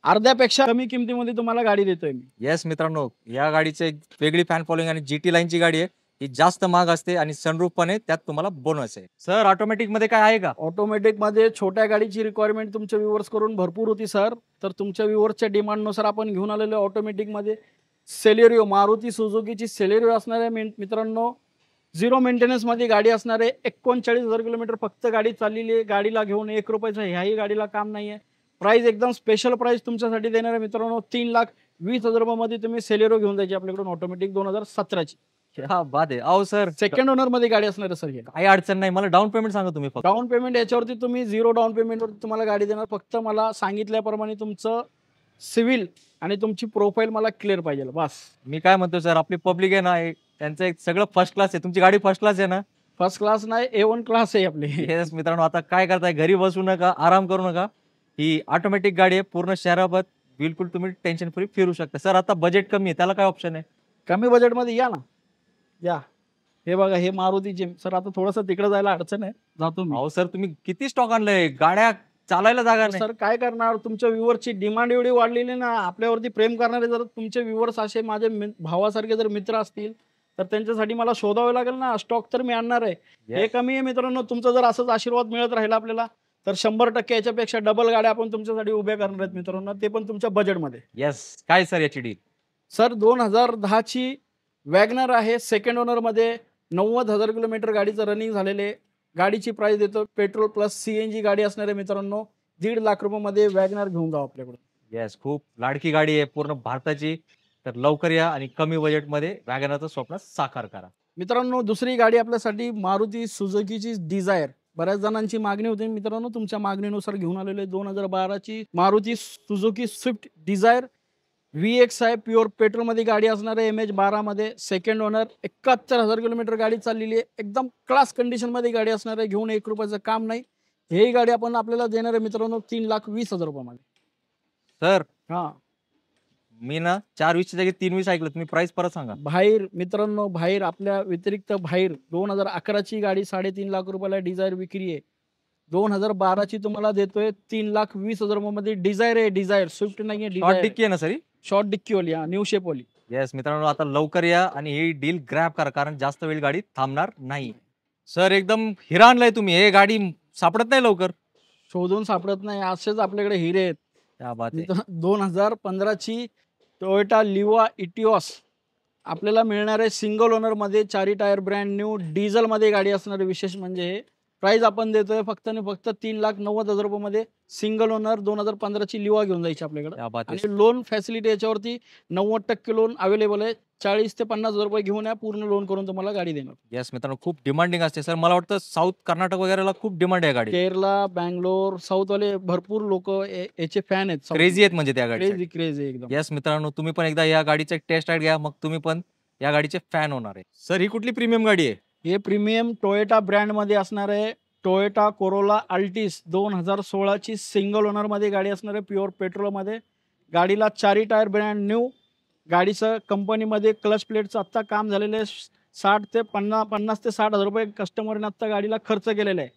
अर्ध्यापेक्षा कमी किमतीमध्ये तुम्हाला गाडी देतोय मी.
येस मित्रांनो, या गाडीची एक वेगळी फॅन फॉलोइंग आणि GT लाईनची गाडी आहे. ही जास्त महाग असते आणि सनरूफ पण आहे, त्यात तुम्हाला बोनस आहे. सर ऑटोमॅटिक मध्ये काय आहे का?
ऑटोमॅटिक मध्ये छोट्या गाडीची रिक्वायरमेंट तुमच्या व्ह्यूअर्स करून भरपूर होती सर. तर तुमच्या व्ह्यूअर्सच्या डिमांडनुसार आपण घेऊन आलेलो ऑटोमॅटिक मध्ये सेलेरिओ, मारुती सुझुकीची सेलेरिओ असणार आहे मित्रांनो. 0 मेंटेनन्स मध्ये गाडी असणार आहे. 39,000 किलोमीटर फक्त गाडी चाललेली आहे. गाडीला घेऊन 1 रुपयाचं ह्याही गाडीला काम नाहीये. प्राइस एकदम स्पेशल प्राइस तुमच्यासाठी देणार आहे मित्रांनो. 3,20,000 रुपयामध्ये तुम्ही सेलेरिओ घेऊन जायची आपल्याकडून ऑटोमॅटिक 2017ची.
हा बाद आहे. अहो सर,
सेकंड ओनर मध्ये गाडी असणार आहे सर.
काही अडचण नाही. मला डाऊन पेमेंट सांगा तुम्ही फक्त.
डाऊन पेमेंट याच्यावरती तुम्ही 0 डाऊन पेमेंटवरती तुम्हाला गाडी देणार. फक्त मला सांगितल्याप्रमाणे तुमचं सिव्हिल आणि तुमची प्रोफाईल मला क्लिअर पाहिजे बस.
मी काय म्हणतो सर, आपली पब्लिक आहे ना, त्यांचं एक सगळं फर्स्ट क्लास आहे. तुमची गाडी फर्स्ट क्लास आहे ना?
फर्स्ट क्लास नाही, A1 क्लास आहे आपली.
येस मित्रांनो, आता काय करताय? घरी बसू नका, आराम करू नका. ही ऑटोमॅटिक गाडी आहे. पूर्ण शहराबाद बिलकुल तुम्ही टेन्शन फ्री फिरू शकता. सर आता बजेट कमी आहे, त्याला काय ऑप्शन आहे?
कमी बजेटमध्ये या ना. या हे बघा, हे मारुती जिम. सर आता थोडंसं तिकडे जायला अडचण आहे, जातो मी.
अहो सर, तुम्ही किती स्टॉक आणलंय? गाड्या चालायला जागा नाही.
सर काय करणार, तुमच्या व्ह्यूअरची डिमांड एवढी वाढलेली ना. आपल्यावरती प्रेम करणारे जर तुमचे व्ह्यूअर्स असे माझे भावासारखे जर मित्र असतील तर त्यांच्यासाठी मला शोधावे लागेल ना. स्टॉक तर मी आणणार आहे. हे कमी आहे मित्रांनो. तुमचा जर असंच आशीर्वाद मिळत राहिला आपल्याला तर 100% याच्यापेक्षा डबल गाड्या आपण तुमच्यासाठी उभ्या करणार आहेत मित्रांनो, ते पण तुमच्या बजेटमध्ये.
येस, काय सर याची डील?
सर 2010 ची वॅगनर आहे, सेकंड ओनरमध्ये 90,000 किलोमीटर गाडीचं रनिंग झालेले आहे. गाडीची प्राइस देतो पेट्रोल प्लस सीएनजी गाडी असणार आहे मित्रांनो. 1.5 लाख रुपयामध्ये वॅगनर घेऊन जाऊ आपल्याकडून.
येस, खूप लाडकी गाडी आहे पूर्ण भारताची. तर लवकर या आणि कमी बजेटमध्ये वॅगनरचं स्वप्न साकार करा.
मित्रांनो दुसरी गाडी आपल्यासाठी मारुती सुझुकीची डिझायर. बऱ्याच जणांची मागणी होती मित्रांनो, तुमच्या मागणीनुसार घेऊन आलेले 2012 ची Maruti Suzuki Swift Dzire VX आहे. प्युअर पेट्रोलमध्ये गाडी असणार आहे. MH12 मध्ये सेकंड ओनर. 71,000 किलोमीटर गाडी चाललेली आहे. एकदम क्लास कंडिशनमध्ये गाडी असणार आहे. घेऊन 1 रुपयाचं काम नाही. ही गाडी आपण आपल्याला देणार आहे मित्रांनो 3,20,000 रुपयामध्ये.
सर
हा
मी ना 420 च्या जागी 320 ऐकलं, तुम्ही प्राइस परत सांगा.
बाहेर मित्रांनो, बाहेर आपल्या व्यतिरिक्त बाहेर 2011 ची गाडी 3.5 लाख रुपयाला डिझायर विक्री आहे. 2012 ची तुम्हाला देतोय 3,20,000 रुपयामध्ये डिझायर आहे. डिझायर स्विफ्ट नाहीये,
शॉर्ट
डिझायर
डिक्की आहे ना सर?
शॉर्ट डिक्कीवाली, हा न्यू शेपवाली.
येस मित्रांनो, आता लवकर या आणि ही डील ग्रॅब करा, कारण जास्त वेळ गाडी थांबणार नाही. सर एकदम हिरा आणलाय तुम्ही, हे गाडी सापडत नाही लवकर.
शोधून सापडत नाही, असेच आपल्याकडे हिरे आहेत.
क्या बात आहे.
2015 ची टोयोटा लिवा इटिओस आपल्याला मिळणार आहे सिंगल ओनर मध्ये. 4 टायर ब्रँड न्यू डिझेल मध्ये गाडी असणार आहे. विशेष म्हणजे हे प्राइस आपण देतोय फक्त आणि फक्त 3,90,000 रुपयामध्ये. सिंगल ओनर 2015 ची लिवा घेऊन जायची आपल्याकडे.
क्या बात आहे.
आणि लोन फॅसिलिटी याच्यावरती 90% लोन अवेलेबल आहे. 40 ते 50,000 रुपये घेऊन या, पूर्ण लोन करून तुम्हाला गाडी देणार.
येस मित्रांनो, खूप डिमांडिंग असते सर. मला वाटतं साऊथ कर्नाटक वगैरेला खूप डिमांड आहे गाडी.
केरला, बँगलोर, साऊथ वाले भरपूर लोक याचे फॅन आहेत.
क्रेझी आहेत म्हणजे त्या गाडी.
क्रेझी क्रेझी एकदम.
येस मित्रांनो, तुम्ही पण एकदा या गाडीचा टेस्ट राईड घ्या, मग तुम्ही पण या गाडीचे फॅन होणार आहे. सर ही कुठली प्रीमियम गाडी आहे?
हे प्रीमियम टोयोटा ब्रँड मध्ये असणार आहे. टोयोटा कोरोला अल्टिस 2016 ची सिंगल ओनर मध्ये गाडी असणार आहे. प्युअर पेट्रोल मध्ये. गाडीला 4 टायर ब्रँड न्यू. गाडीचं कंपनीमध्ये क्लच प्लेटचं आत्ता काम झालेलं आहे. 60 ते 50 ते 60,000 रुपये कस्टमरने आत्ता गाडीला खर्च केलेला आहे.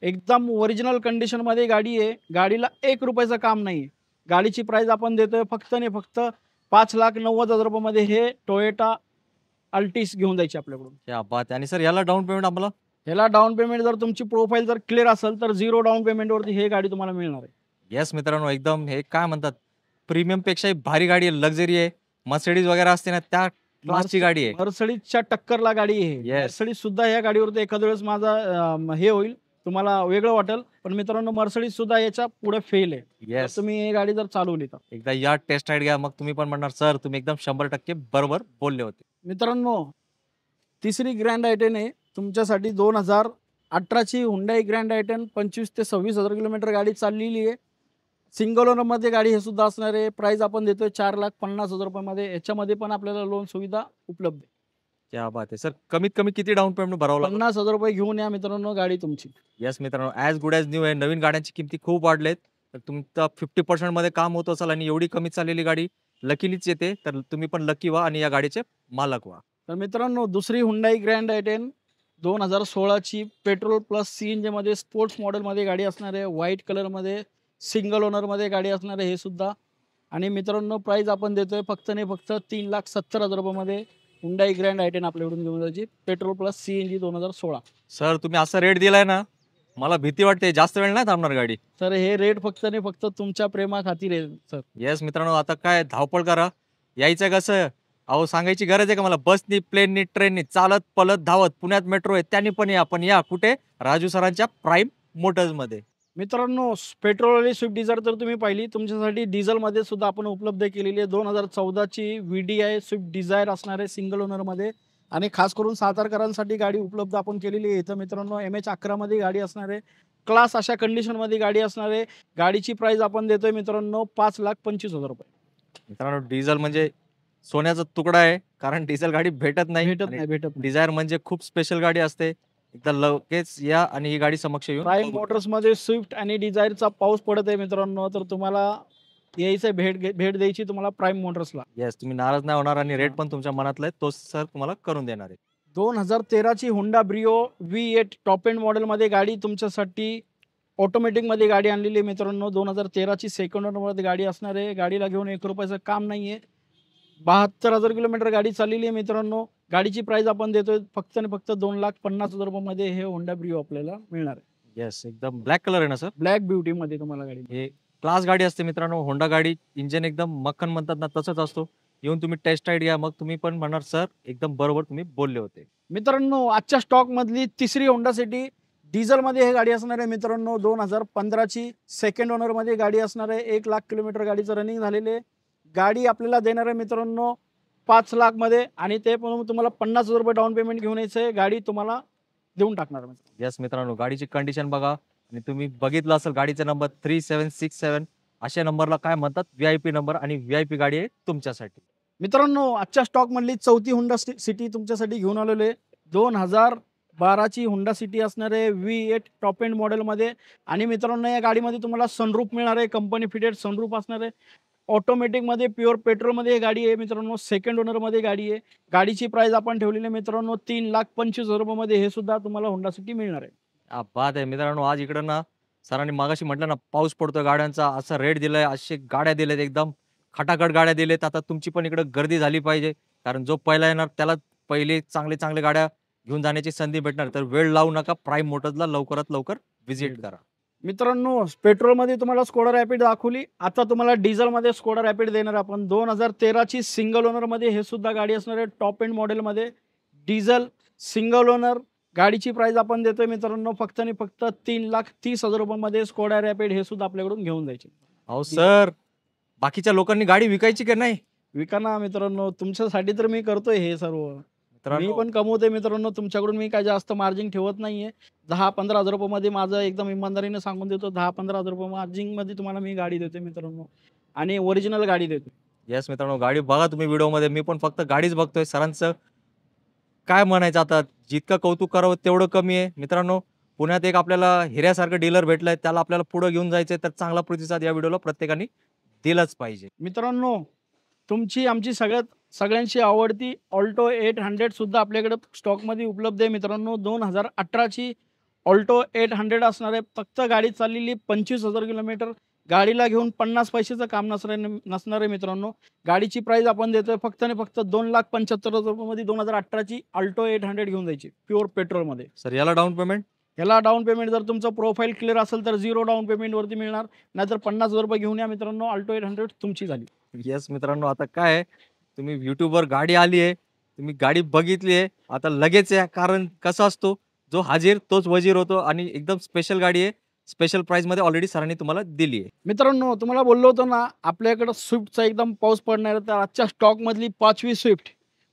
एकदम ओरिजिनल कंडिशन मध्ये गाडी आहे. गाडीला 1 रुपयाचं काम नाही. गाडीची प्राइस आपण देतोय फक्त आणि फक्त 5,90,000 रुपयामध्ये हे टोयोटा अल्टिस घेऊन जायची आपल्याकडून.
क्या बात आहे. आणि सर याला डाऊन पेमेंट आम्हाला?
ह्याला डाऊन पेमेंट जर तुमची प्रोफाईल जर क्लिअर असेल तर 0 डाऊन पेमेंटवरती हे गाडी तुम्हाला मिळणार आहे.
येस मित्रांनो, एकदम हे काय म्हणतात, प्रीमियम पेक्षा भारी गाडी आहे, लक्झरी आहे. मर्सिडीज वगैरे असते ना त्या क्लासची गाडी आहे.
मर्सिडीजच्या टक्करला गाडी आहे.
Yes.
मर्सिडीज सुद्धा या गाडीवरती एखाद्या वेळेस माझा हे होईल, तुम्हाला वेगळं वाटेल, पण मित्रांनो मर्सिडीज सुद्धा याच्या पुढे फेल आहे. तर
येस,
तुम्ही ही गाडी जर चालवली तर.
एकदा या टेस्ट राईड घ्या, मग तुम्ही पण म्हणणार सर तुम्ही एकदम 100% बरोबर बोलले होते.
मित्रांनो तिसरी ग्रँड आयटेन आहे तुमच्यासाठी. 2018 ची हुंडाई ग्रँड आयटेन 25 ते 26,000 किलोमीटर गाडी चाललेली आहे. सिंगल ओनर मध्ये गाडी हे सुद्धा असणार आहे. प्राइस आपण देतोय 4,50,000 रुपयामध्ये. याच्यामध्ये पण आपल्याला लोन सुविधा उपलब्ध आहे.
क्या बात आहे. सर कमीत कमी किती डाऊन पेमेंट भरावं लागतं?
50,000 रुपये घेऊन या मित्रांनो, गाडी तुमची.
येस मित्रांनो, ॲज गुड ॲज न्यू आहे. नवीन गाड्यांची किमती खूप वाढलेत. तर तुमचं 50% मध्ये काम होत असेल आणि एवढी कमी चाललेली गाडी लकीलीच येते, तर तुम्ही पण लकी व्हा आणि या गाडीचे मालक व्हा.
तर मित्रांनो दुसरी हुंडाई ग्रँड आयटेन 2016 ची पेट्रोल प्लस सीएनजी मध्ये स्पोर्ट्स मॉडेल मध्ये गाडी असणार आहे. व्हाईट कलर मध्ये सिंगल ओनर मध्ये गाडी असणार आहे हे सुद्धा. आणि मित्रांनो प्राइस आपण देतोय फक्त आणि फक्त 3,70,000 रुपयामध्ये हुंडाई ग्रँड आयटेन आपल्याकडून घेऊन जायची. Petrol plus CNG 2016.
सर तुम्ही असा रेट दिलाय ना, मला भीती वाटते, जास्त वेळ नाही थांबणार गाडी.
तर हे रेट फक्त आणि फक्त तुमच्या प्रेमा खातीर आहे सर.
येस मित्रांनो, आता काय धावपळ करा. यायचं कसं? अहो सांगायची गरज आहे का मला? बसनी, प्लेननी, ट्रेननी, चालत, पलत, धावत. पुण्यात मेट्रो आहे त्यांनी पण या. पण या कुठे? राजू सरांच्या प्राईम मोटर्स मध्ये.
मित्रांनो पेट्रोलवाली स्विफ्ट डिझायर तर तुम्ही पाहिली, तुमच्यासाठी डिझेलमध्ये सुद्धा आपण उपलब्ध केलेली आहे. 2014 ची VDI स्विफ्ट डिझायर असणार आहे सिंगल ओनरमध्ये. आणि खास करून सातारकरांसाठी गाडी उपलब्ध आपण केलेली आहे. इथं मित्रांनो MH11 मध्ये गाडी असणार आहे. क्लास अशा कंडिशनमध्ये गाडी असणार आहे. गाडीची प्राइस आपण देतोय मित्रांनो 5,25,000 रुपये.
मित्रांनो डिझेल म्हणजे सोन्याचा तुकडा आहे, कारण डिझेल गाडी भेटत नाही.
भेटत नाही.
डिझायर म्हणजे खूप स्पेशल गाडी असते. एकदा लगेच या आणि ही गाडी समक्ष येऊन
प्राईम मोटर्स मध्ये स्विफ्ट आणि डिझायरचा पाऊस पडत आहे मित्रांनो, तर तुम्हाला यायचं भेट द्यायची तुम्हाला प्राईम मोटर्सला.
येस, तुम्ही नाराज नाही होणार आणि रेट पण तुमच्या मनातला आहे तो सर तुम्हाला करून देणार आहे.
2013 ची Honda Brio V8 top end model मध्ये गाडी तुमच्यासाठी ऑटोमॅटिक मध्ये गाडी आणलेली आहे मित्रांनो. 2013 ची सेकंड ओनर मध्ये गाडी असणार आहे. गाडीला घेऊन 1 रुपयाचं काम नाहीये. 72,000 किलोमीटर गाडी चाललेली आहे मित्रांनो. गाडीची प्राइस आपण देतोय फक्त आणि फक्त 2,50,000 रुपयामध्ये हे होंडा ब्रिओ आपल्याला मिळणार आहे.
येस, एकदम ब्लॅक कलर आहे ना सर?
ब्लॅक ब्युटी मध्ये तुम्हाला गाडी.
हे क्लास गाडी असते मित्रांनो. होंडा गाडी इंजिन एकदम मक्खन म्हणतात ना, तसंच असतो. येऊन तुम्ही टेस्ट राईड घ्या, मग तुम्ही पण म्हणणार सर एकदम बरोबर तुम्ही बोलले होते.
मित्रांनो, आजच्या स्टॉक मधली तिसरी होंडा सिटी डिझेल मध्ये ही गाडी असणार आहे मित्रांनो. 2015ची सेकंड ओनर मध्ये गाडी असणार आहे. 1,00,000 किलोमीटर गाडीचं रनिंग झालेले. गाडी आपल्याला देणार आहे मित्रांनो 5,00,000 मध्ये, आणि ते पण तुम्हाला 50,000 रुपये डाऊन पेमेंट घेऊन यायचं आहे. गाडी तुम्हाला देऊन टाकणार आहे.
येस मित्रांनो, गाडीची कंडिशन बघा आणि तुम्ही बघितलं असेल गाडीचा नंबर 3767. अशा नंबरला काय म्हणतात VIP नंबर, आणि VIP गाडी आहे तुमच्यासाठी.
मित्रांनो, आजच्या स्टॉक मधली चौथी होंडा सिटी तुमच्यासाठी घेऊन आलेलो आहे. 2012ची होंडा सिटी असणार आहे V8 टॉप एंड मॉडेलमध्ये. आणि मित्रांनो, या गाडीमध्ये तुम्हाला सनरूफ मिळणार आहे. कंपनी फिटेड सनरूफ असणार आहे. ऑटोमॅटिकमध्ये प्युअर पेट्रोलमध्ये गाडी आहे मित्रांनो. सेकंड ओनरमध्ये गाडी आहे. गाडीची प्राइस आपण ठेवलेली आहे मित्रांनो 3,25,000 रुपयामध्ये. हे सुद्धा तुम्हाला होंडा सिटी मिळणार आहे.
बात आहे मित्रांनो. आज इकडं ना सरांनी मागाशी म्हटलं ना, पाऊस पडतोय गाड्यांचा, असा रेट दिलाय, असे गाड्या दिल्यात, एकदम खटाखट गाड्या दिलेत. आता तुमची पण इकडे गर्दी झाली पाहिजे, कारण जो पहिला येणार त्याला पहिले चांगले गाड्या घेऊन जाण्याची संधी भेटणार. तर वेळ लावू नका, प्राईम मोटर्सला लवकरात लवकर व्हिजिट करा.
मित्रांनो, पेट्रोलमध्ये तुम्हाला स्कोडा रॅपिड दाखवली. आता तुम्हाला डिझेलमध्ये स्कोडा रॅपिड देणार आपण. 2013ची सिंगल ओनरमध्ये हे सुद्धा गाडी असणार आहे. टॉप एंड मॉडेलमध्ये डिझेल सिंगल ओनर. गाडीची प्राइस आपण देतोय मित्रांनो फक्त आणि फक्त 3,30,000 रुपयामध्ये. स्कोडा रॅपिड हे सुद्धा आपल्याकडून घेऊन जायचे.
अहो सर, बाकीच्या लोकांनी गाडी विकायची की नाही?
विकाना मित्रांनो, तुमच्यासाठी तर मी करतोय हे सर्व. मी पण कमवतोय मित्रांनो, तुमच्याकडून मी काय जास्त मार्जिन ठेवत नाहीये. 10-15,000 रुपयामध्ये माझं एकदम इमानदारीने सांगून देतो. 10-15,000 रुपये मार्जिन मध्ये तुम्हाला मी गाडी देतोय मित्रांनो, आणि ओरिजिनल गाडी देतो.
येस मित्रांनो, गाडी बघा तुम्ही व्हिडिओमध्ये. मी पण फक्त गाडीच बघतोय. सरांचं काय म्हणायचं आता, जितकं कौतुक करावं तेवढं कमी आहे मित्रांनो. पुण्यात एक आपल्याला हिऱ्यासारखं डीलर भेटलंय, त्याला आपल्याला पुढे घेऊन जायचंय. तर चांगला प्रतिसाद या व्हिडिओला प्रत्येकाने दिलाच पाहिजे.
मित्रांनो, तुमची आमची सगळ्यांची आवडती ऑल्टो 800 सुद्धा आपल्याकडे स्टॉकमध्ये उपलब्ध आहे मित्रांनो. 2018ची ऑल्टो 800 असणार आहे. फक्त गाडी चाललेली 25,000 किलोमीटर. गाडीला घेऊन 50 पैशाचं काम नसणार आहे मित्रांनो. गाडीची प्राइस आपण देतोय फक्त आणि फक्त 2,75,000 रुपयामध्ये. 2018ची ऑल्टो 800 घेऊन जायची प्युअर पेट्रोलमध्ये.
सर, याला डाऊन पेमेंट?
याला डाऊन पेमेंट जर तुमचं प्रोफाईल क्लिअर असेल तर 0 डाऊन पेमेंटवरती मिळणार. नाहीतर 50,000 रुपये घेऊन या मित्रांनो. ऑल्टो 800 तुमची झाली.
येस मित्रांनो, आता काय आहे, तुम्ही युट्यूबवर गाडी आली आहे, तुम्ही गाडी बघितली आहे, आता लगेच या. कारण कसं असतो, जो हाजीर तोच वजीर होतो. आणि एकदम स्पेशल गाडी आहे, स्पेशल प्राइस मध्ये ऑलरेडी सरांनी तुम्हाला दिली आहे.
मित्रांनो, तुम्हाला बोललो होतो ना आपल्याकडे स्विफ्टचा एकदम पाऊस पडणार आहे. तर आजच्या स्टॉक मधली 5वी स्विफ्ट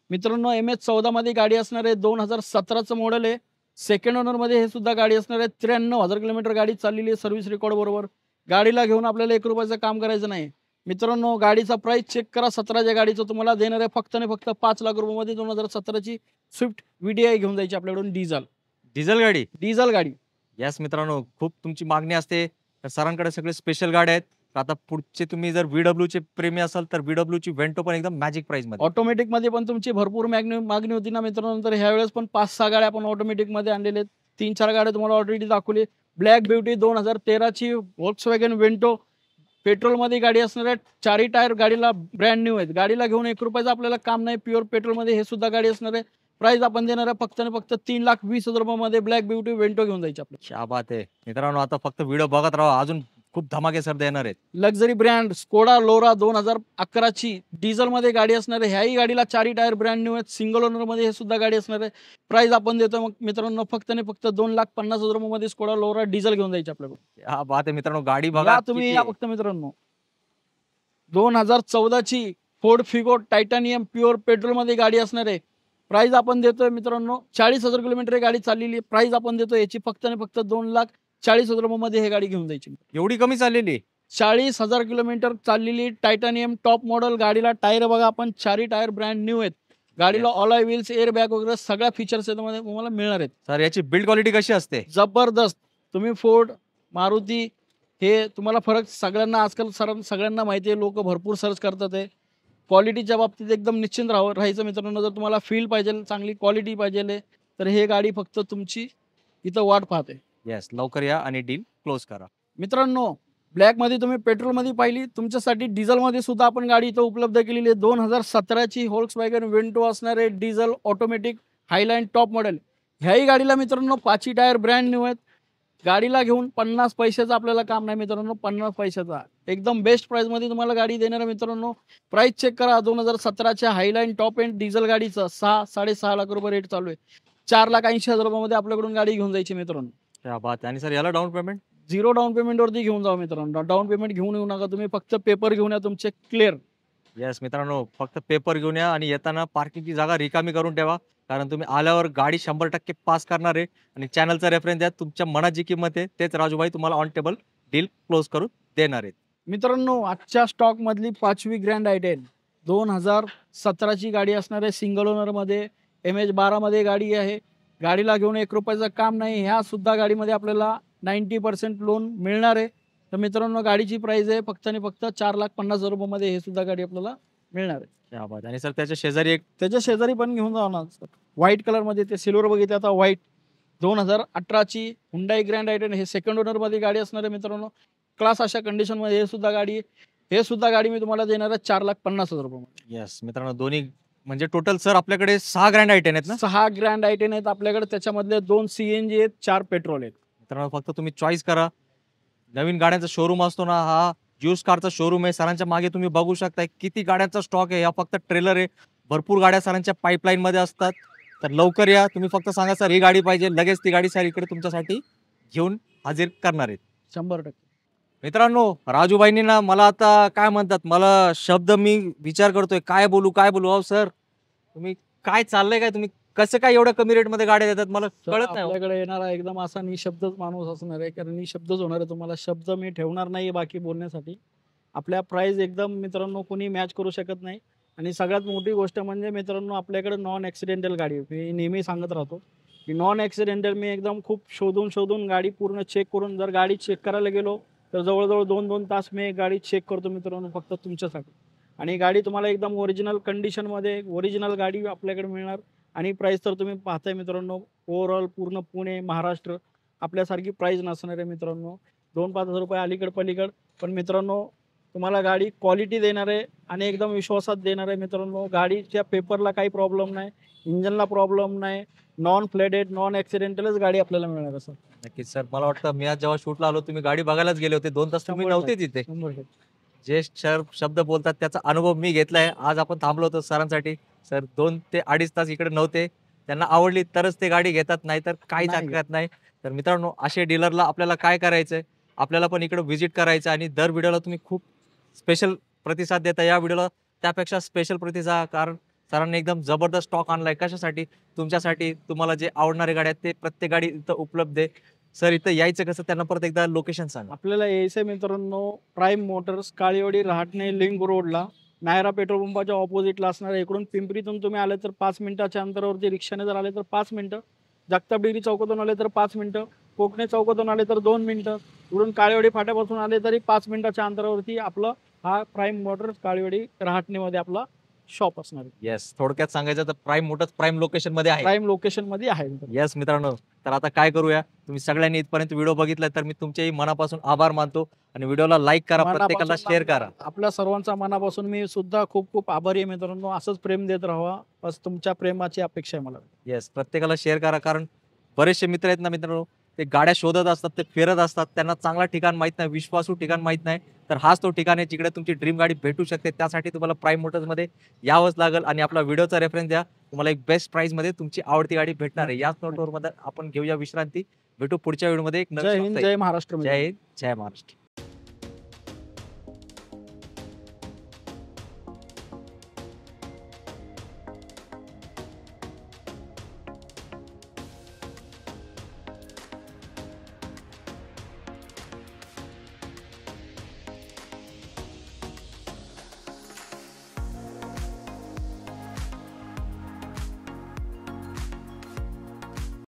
मित्रांनो MS14 मध्ये गाडी असणार आहे. 2017चं मॉडेल आहे. सेकंड ओनर मध्ये हे सुद्धा गाडी असणार आहे. 93,000 किलोमीटर गाडी चाललेली आहे सर्व्हिस रेकॉर्ड बरोबर. गाडीला घेऊन आपल्याला 1 रुपयाचं काम करायचं नाही मित्रांनो. गाडीचा प्राइस चेक करा. 17च्या गाडीचं तुम्हाला देणार आहे फक्त आणि फक्त 5,00,000 रुपयामध्ये. 2017ची स्विफ्ट VDI घेऊन जायची आपल्याकडून. डिझेल गाडी.
येस मित्रांनो, खूप तुमची मागणी असते, तर सरांकडे सगळे स्पेशल गाड्या आहेत. तर आता पुढचे तुम्ही जर VW चे प्रेमी असाल तर VW ची वेंटो पण एकदम मॅजिक प्राइस मध्ये.
ऑटोमॅटिक मध्ये पण तुमची भरपूर मागणी होती ना मित्रांनो. तर ह्या वेळेस पण 5-6 गाड्या आपण ऑटोमॅटिक मध्ये आणलेले आहेत. 3-4 गाड्या तुम्हाला ऑलरेडी दाखवली. ब्लॅक ब्युटी 2013ची व्हॉल्क्सवॅगन वेंटो पेट्रोलमध्ये गाडी असणार आहे. 4ही टायर गाडीला ब्रँड न्यू आहेत. गाडीला घेऊन 1 रुपयाचं आपल्याला काम नाही. प्युअर पेट्रोलमध्ये हे सुद्धा गाडी असणार आहे. प्राइस आपण देणार आहे फक्त आणि फक्त 3,20,000 रुपयामध्ये. ब्लॅक ब्युटी वेंटो घेऊन जायची आपल्याला.
क्या बात आहे मित्रांनो, आता फक्त व्हिडिओ बघत राहा, अजून खूप धमाके सर देणार आहेत.
लक्झरी ब्रँड स्कोडा लोरा 2011ची डिझेल मध्ये गाडी असणार आहे. ह्याही गाडीला 4ही टायर ब्रँड न्यू आहेत. सिंगल ओनर मध्ये हे सुद्धा गाडी असणार आहे. प्राइस आपण देतो मग मित्रांनो फक्त आणि फक्त 2,50,000 रुपयामध्ये. स्कोडा लोरा डिझेल घेऊन जायची आपल्याकडे.
क्या बात आहे मित्रांनो, गाडी बघा
तुम्ही या फक्त मित्रांनो. 2014ची फोर्ड फिगो टायटानियम प्युअर पेट्रोल मध्ये गाडी असणार आहे. प्राइस आपण देतोय मित्रांनो 40,000 किलोमीटर गाडी चाललेली. प्राइस आपण देतोय याची फक्त आणि फक्त 2,40,000 रुपयामध्ये हे गाडी घेऊन जायची.
एवढी कमी चाललेली?
40,000 किलोमीटर चाललेली टायटानियम टॉप मॉडेल. गाडीला टायर बघा आपण 4ही टायर ब्रँड न्यू आहेत. गाडीला ऑलॉय व्हील्स, एअर बॅग वगैरे सगळ्या फीचर्स यामध्ये तुम्हाला मिळणार आहेत.
सर, याची बिल्ड क्वालिटी कशी असते?
जबरदस्त. तुम्ही फोर्ड, मारुती हे तुम्हाला फरक सगळ्यांना आजकाल सगळ्यांना माहिती आहे. लोक भरपूर सर्च करतात आहे. क्वालिटीच्या बाबतीत एकदम निश्चिंत राहायचं मित्रांनो. जर तुम्हाला फील पाहिजे, चांगली क्वालिटी पाहिजे, तर हे गाडी फक्त तुमची इथं वाट पाहते.
येस, लवकर या आणि डील क्लोज करा.
मित्रांनो, ब्लॅक मध्ये तुम्ही पेट्रोल मध्ये पाहिली, तुमच्यासाठी डिझेल मध्ये सुद्धा आपण गाडी इथं उपलब्ध केलेली आहे. 2017ची व्हॉल्क्सवॅगन वेंटो असणार आहे. Diesel automatic Highline top model. ह्याही गाडीला मित्रांनो 5ही टायर ब्रँड न्यू आहेत. गाडीला घेऊन 50 पैशाचं आपल्याला काम नाही मित्रांनो. 50 पैशाचा एकदम बेस्ट प्राइस मध्ये तुम्हाला गाडी देणार आहे मित्रांनो. प्राइस चेक करा. 2017च्या हायलाईन टॉप एंड डिझेल गाडीचं 6-6.5 लाख रुपये रेट चालू आहे. 4,80,000 रुपयामध्ये आपल्याकडून गाडी घेऊन जायची मित्रांनो.
क्या बात आहे. आणि सर याला डाऊन पेमेंट?
0 डाऊन पेमेंटवरती घेऊन जावा मित्रांनो. डाऊन पेमेंट घेऊन येऊ नका तुम्ही. फक्त पेपर घेऊन या तुमचे क्लिअर.
येस मित्रांनो, फक्त पेपर घेऊन या आणि येताना पार्किंगची जागा रिकामी करून ठेवा, कारण तुम्ही आल्यावर गाडी 100% पास करणार आहे. आणि चॅनलचा रेफरन्स द्या. तुमच्या मनात जी किंमत आहे तेच राजूभाई तुम्हाला ऑन टेबल डील क्लोज करून देणार आहेत.
मित्रांनो आजच्या स्टॉक मधली 5वी ग्रँड आय10 2017ची गाडी असणार आहे. सिंगल ओनर मध्ये MH12 मध्ये गाडी आहे. गाडीला घेऊन 1 रुपयाचं काम नाही. ह्या सुद्धा गाडीमध्ये आपल्याला 90% लोन मिळणार आहे. तर मित्रांनो गाडीची प्राइस आहे फक्त आणि फक्त 4,50,000 रुपयामध्ये हे सुद्धा गाडी आपल्याला मिळणार आहे.
क्या बात आहे. आणि सर त्याच्या शेजारी एक
त्याच्या शेजारी पण घेऊन जाऊ ना सर. व्हाईट कलर मध्ये ते सिल्वर बघितले आता व्हाईट 2018ची हुंडाई ग्रँड आय10 हे सेकंड ओनर मध्ये गाडी असणार आहे मित्रांनो. क्लास अशा कंडिशन मध्ये हे सुद्धा गाडी आहे. हे सुद्धा गाडी मी तुम्हाला देणार आहे 4,50,000 रुपयामध्ये.
येस मित्रांनो, दोन्ही म्हणजे टोटल सर आपल्याकडे 6 ग्रँड आयटेन आहेत ना?
6 ग्रँड आय10 आहेत आपल्याकडे. त्याच्यामधले 2 CNG आहेत, 4 पेट्रोल आहेत.
मित्रांनो फक्त तुम्ही चॉईस करा. नवीन गाड्यांचा शोरूम असतो ना, हा ज्यूस कारचा शोरूम आहे. सरांच्या मागे तुम्ही बघू शकताय किती गाड्यांचा स्टॉक आहे. हा फक्त ट्रेलर आहे. भरपूर गाड्या सरांच्या पाईपलाईन मध्ये असतात. तर लवकर या. तुम्ही फक्त सांगा सर ही गाडी पाहिजे, लगेच ती गाडी सर इकडे तुमच्यासाठी घेऊन हजर करणार आहेत.
100%.
मित्रांनो राजूबाईंनी ना मला आता काय म्हणतात, मला शब्द मी विचार करतोय काय बोलू काय बोलू. अहो सर तुम्ही काय चाललंय, काय तुम्ही कसं काय एवढ्या कमी रेट मध्ये गाड्या देतात मला कळत नाही.
आपल्याकडे येणारा एकदम असा निशब्दच माणूस असणार आहे, कारण निशब्दच होणार आहे. तुम्हाला शब्द मी ठेवणार नाही बाकी बोलण्यासाठी. आपल्या प्राइस एकदम मित्रांनो कोणी मॅच करू शकत नाही. आणि सगळ्यात मोठी गोष्ट म्हणजे मित्रांनो आपल्याकडे नॉन ॲक्सिडेंटल गाडी आहे. मी नेहमी सांगत राहतो की नॉन ॲक्सिडेंटल मी एकदम खूप शोधून गाडी पूर्ण चेक करून, जर गाडी चेक करायला गेलो तर जवळजवळ 2-2 तास मी एक गाडी चेक करतो मित्रांनो फक्त तुमच्यासाठी. आणि गाडी तुम्हाला एकदम ओरिजिनल कंडिशनमध्ये ओरिजिनल गाडी आपल्याकडे मिळणार. आणि प्राइस तर तुम्ही पाहताय मित्रांनो, ओव्हरऑल पूर्ण पुणे महाराष्ट्र आपल्यासारखी प्राइस नसणार आहे मित्रांनो. 2-5 रुपये अलीकड पलीकड, पण मित्रांनो तुम्हाला गाडी क्वालिटी देणार आहे आणि एकदम विश्वासात देणार आहे मित्रांनो. गाडीच्या पेपरला काही प्रॉब्लेम नाही, इंजनला प्रॉब्लेम नाही, नॉन फ्लडेड नॉन ॲक्सिडेंटलच गाडी आपल्याला मिळणार आहे सर.
नक्कीच सर. मला वाटतं मी आज जेव्हा शूटला आलो तुम्ही गाडी बघायलाच गेले होते. 2 तास तुम्ही नव्हते तिथे.
100%.
जे शब्द बोलतात त्याचा अनुभव मी घेतलाय. आज आपण थांबलो होतो सरांसाठी. सर 2 ते 2.5 तास इकडे नव्हते. त्यांना आवडली तरच ते गाडी घेतात, नाही तर काहीच
नाही.
हरकत नाही. तर मित्रांनो असे डीलरला आपल्याला काय करायचंय, आपल्याला पण इकडे व्हिजिट करायचं. आणि दर व्हिडिओला तुम्ही खूप स्पेशल प्रतिसाद देता. या व्हिडिओला त्यापेक्षा स्पेशल प्रतिसाद, कारण सरांनी एकदम जबरदस्त स्टॉक आणलाय. कशासाठी? तुमच्यासाठी. तुम्हाला जे आवडणारे गाड्या आहेत ते प्रत्येक गाडी इथं उपलब्ध आहे. सर इथं यायचं कसं, त्यांना परत एकदा लोकेशन सांगा.
आपल्याला यायचं मित्रांनो प्राईम मोटर्स, काळीवाडी रहाटणे लिंक रोडला, नायरा पेट्रोल पंपाच्या ऑपोजिटला असणार आहे. इकडून पिंपरीतून तुम्ही आले तर 5 मिनिटाच्या अंतरावरती, रिक्षाने जर आले तर 5 मिनिटं, जगताप डिग्री चौकातून आले तर 5 मिनिटं, कोकणे चौकातून आले तर 2 मिनिटं, इकडून काळीवाडी फाट्यापासून आले तरी 5 मिनिटाच्या अंतरावरती आपलं हा प्राईम मोटर्स काळीवाडी रहाटणेमध्ये आपला शॉप असणार आहे.
येस, थोडक्यात सांगायचं तर प्राईम मोटर्स प्राईम लोकेशन मध्ये आहे.
प्राईम लोकेशन मध्ये आहे.
येस मित्रांनो, तर आता काय करूया, तुम्ही सगळ्यांनी इथपर्यंत व्हिडिओ बघितला तर मी तुमचेही मनापासून आभार मानतो. आणि व्हिडिओला लाईक करा, प्रत्येकाला शेअर करा.
आपल्या सर्वांचा मनापासून मी सुद्धा खूप खूप आभारी आहे मित्रांनो. असंच प्रेम देत राहा, बस तुमच्या प्रेमाची अपेक्षा आहे मला.
येस, प्रत्येकाला शेअर करा, कारण बरेचसे मित्र आहेत ना मित्रांनो, ते गाड्या शोधत असतात, ते फिरत असतात, त्यांना चांगला ठिकाण माहित नाही, विश्वासू ठिकाण माहित नाही. तर हाच तो ठिकाण आहे जिकडे तुमची ड्रीम गाडी भेटू शकते. त्यासाठी तुम्हाला प्राईम मोटर्स मध्ये यावंच लागेल. आणि आपला व्हिडिओचा रेफरन्स द्या, तुम्हाला एक बेस्ट प्राइस मध्ये तुमची आवडती गाडी भेटणार आहे. याच नोटवर मध्ये आपण घेऊया विश्रांती. भेटू पुढच्या व्हिडिओ मध्ये एक
जय हिंद, जय महाराष्ट्र.
जय हिंद, जय महाराष्ट्र.